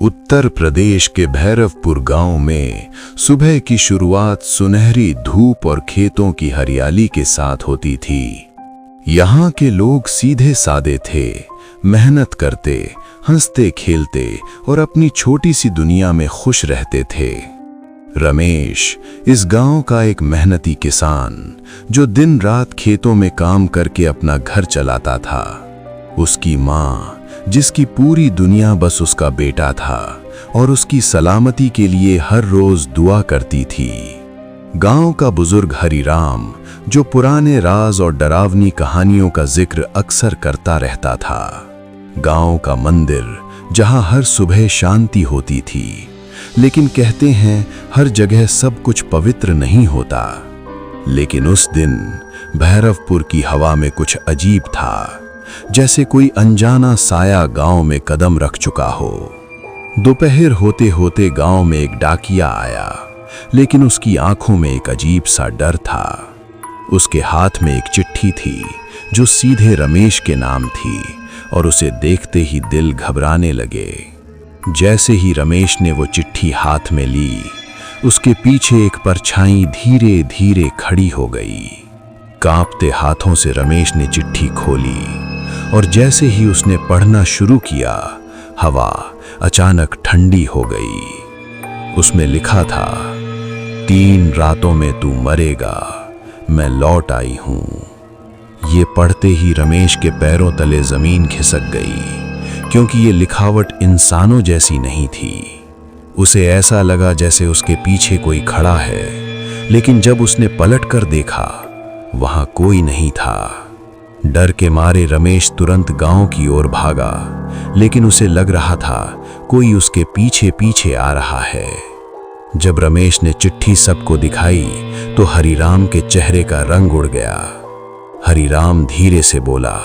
उत्तर प्रदेश के भैरवपुर गांव में सुबह की शुरुआत सुनहरी धूप और खेतों की हरियाली के साथ होती थी। यहाँ के लोग सीधे सादे थे, मेहनत करते, हंसते खेलते और अपनी छोटी सी दुनिया में खुश रहते थे। रमेश इस गांव का एक मेहनती किसान जो दिन रात खेतों में काम करके अपना घर चलाता था। उसकी माँ जिसकी पूरी दुनिया बस उसका बेटा था और उसकी सलामती के लिए हर रोज दुआ करती थी। गांव का बुजुर्ग हरिराम जो पुराने राज और डरावनी कहानियों का जिक्र अक्सर करता रहता था। गांव का मंदिर जहां हर सुबह शांति होती थी, लेकिन कहते हैं हर जगह सब कुछ पवित्र नहीं होता। लेकिन उस दिन भैरवपुर की हवा में कुछ अजीब था, जैसे कोई अनजाना साया गांव में कदम रख चुका हो। दोपहर होते होते गांव में एक डाकिया आया, लेकिन उसकी आंखों में एक अजीब सा डर था। उसके हाथ में एक चिट्ठी थी जो सीधे रमेश के नाम थी और उसे देखते ही दिल घबराने लगे। जैसे ही रमेश ने वो चिट्ठी हाथ में ली, उसके पीछे एक परछाई धीरे धीरे खड़ी हो गई। कांपते हाथों से रमेश ने चिट्ठी खोली और जैसे ही उसने पढ़ना शुरू किया, हवा अचानक ठंडी हो गई। उसमें लिखा था, 3 रातों में तू मरेगा, मैं लौट आई हूं। ये पढ़ते ही रमेश के पैरों तले जमीन खिसक गई, क्योंकि ये लिखावट इंसानों जैसी नहीं थी। उसे ऐसा लगा जैसे उसके पीछे कोई खड़ा है, लेकिन जब उसने पलट कर देखा, वहां कोई नहीं था। डर के मारे रमेश तुरंत गांव की ओर भागा, लेकिन उसे लग रहा था कोई उसके पीछे पीछे आ रहा है। जब रमेश ने चिट्ठी सबको दिखाई तो हरिराम के चेहरे का रंग उड़ गया। हरिराम धीरे से बोला,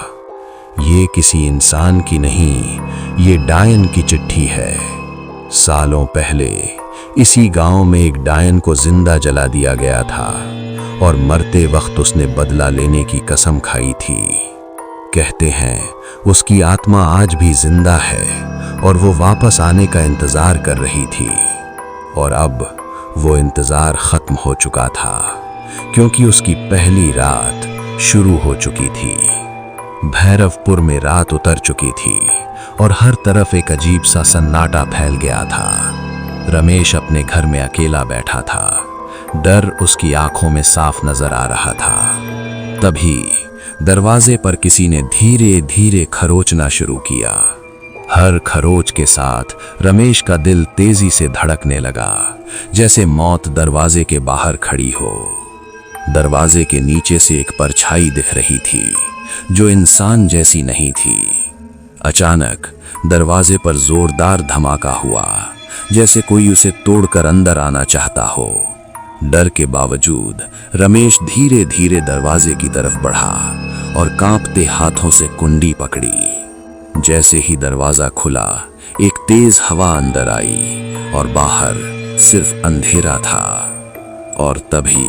ये किसी इंसान की नहीं, ये डायन की चिट्ठी है। सालों पहले इसी गांव में एक डायन को जिंदा जला दिया गया था और मरते वक्त उसने बदला लेने की कसम खाई थी। कहते हैं उसकी आत्मा आज भी जिंदा है और वो वापस आने का इंतजार कर रही थी। और अब वो इंतजार खत्म हो चुका था, क्योंकि उसकी पहली रात शुरू हो चुकी थी। भैरवपुर में रात उतर चुकी थी और हर तरफ एक अजीब सा सन्नाटा फैल गया था। रमेश अपने घर में अकेला बैठा था। डर उसकी आंखों में साफ नजर आ रहा था। तभी दरवाजे पर किसी ने धीरे धीरे खरोचना शुरू किया। हर खरोच के साथ रमेश का दिल तेजी से धड़कने लगा, जैसे मौत दरवाजे के बाहर खड़ी हो। दरवाजे के नीचे से एक परछाई दिख रही थी जो इंसान जैसी नहीं थी। अचानक दरवाजे पर जोरदार धमाका हुआ, जैसे कोई उसे तोड़कर अंदर आना चाहता हो। डर के बावजूद रमेश धीरे धीरे दरवाजे की तरफ बढ़ा और कांपते हाथों से कुंडी पकड़ी। जैसे ही दरवाजा खुला, एक तेज हवा अंदर आई और बाहर सिर्फ अंधेरा था। और तभी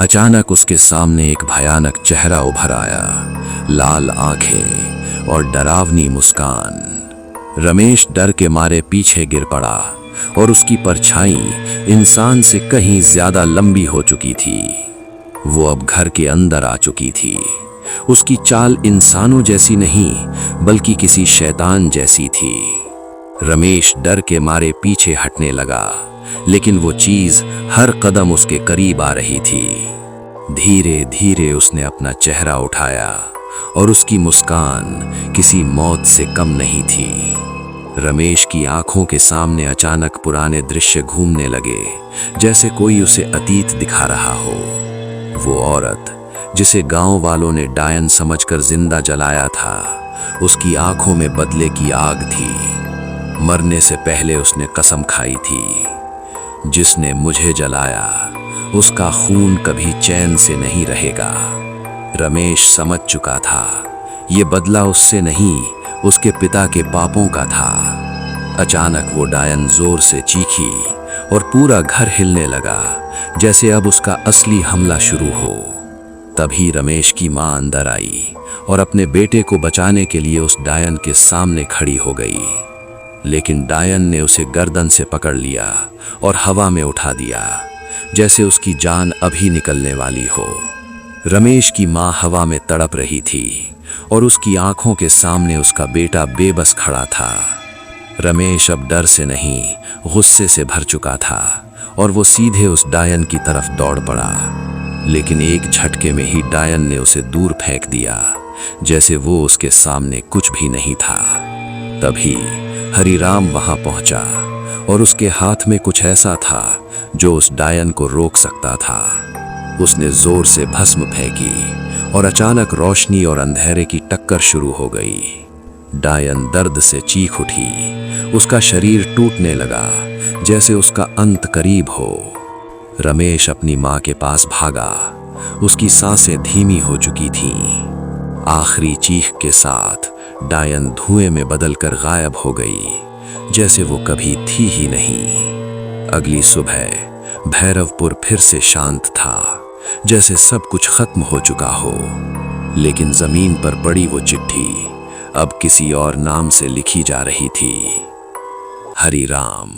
अचानक उसके सामने एक भयानक चेहरा उभर आया, लाल आंखें और डरावनी मुस्कान। रमेश डर के मारे पीछे गिर पड़ा और उसकी परछाई इंसान से कहीं ज्यादा लंबी हो चुकी थी। वो अब घर के अंदर आ चुकी थी। उसकी चाल इंसानों जैसी नहीं, बल्कि किसी शैतान जैसी थी। रमेश डर के मारे पीछे हटने लगा, लेकिन वो चीज हर कदम उसके करीब आ रही थी। धीरे धीरे उसने अपना चेहरा उठाया और उसकी मुस्कान किसी मौत से कम नहीं थी। रमेश की आंखों के सामने अचानक पुराने दृश्य घूमने लगे, जैसे कोई उसे अतीत दिखा रहा हो। वो औरत जिसे गांव वालों ने डायन समझकर जिंदा जलाया था, उसकी आंखों में बदले की आग थी। मरने से पहले उसने कसम खाई थी, जिसने मुझे जलाया उसका खून कभी चैन से नहीं रहेगा। रमेश समझ चुका था, ये बदला उससे नहीं, उसके पिता के पापों का था। अचानक वो डायन जोर से चीखी और पूरा घर हिलने लगा, जैसे अब उसका असली हमला शुरू हो। तभी रमेश की मां अंदर आई और अपने बेटे को बचाने के लिए उस डायन के सामने खड़ी हो गई। लेकिन डायन ने उसे गर्दन से पकड़ लिया और हवा में उठा दिया, जैसे उसकी जान अभी निकलने वाली हो। रमेश की माँ हवा में तड़प रही थी और उसकी आंखों के सामने उसका बेटा बेबस खड़ा था। रमेश अब डर से नहीं, गुस्से से भर चुका था और वो सीधे उस डायन की तरफ दौड़ पड़ा। लेकिन एक झटके में ही डायन ने उसे दूर फेंक दिया, जैसे वो उसके सामने कुछ भी नहीं था। तभी हरिराम वहां पहुंचा और उसके हाथ में कुछ ऐसा था जो उस डायन को रोक सकता था। उसने जोर से भस्म फेंकी और अचानक रोशनी और अंधेरे की टक्कर शुरू हो गई। डायन दर्द से चीख उठी, उसका शरीर टूटने लगा, जैसे उसका अंत करीब हो। रमेश अपनी माँ के पास भागा, उसकी सांसें धीमी हो चुकी थीं। आखिरी चीख के साथ डायन धुएं में बदलकर गायब हो गई, जैसे वो कभी थी ही नहीं। अगली सुबह भैरवपुर फिर से शांत था, जैसे सब कुछ खत्म हो चुका हो। लेकिन जमीन पर पड़ी वो चिट्ठी अब किसी और नाम से लिखी जा रही थी, हरिराम।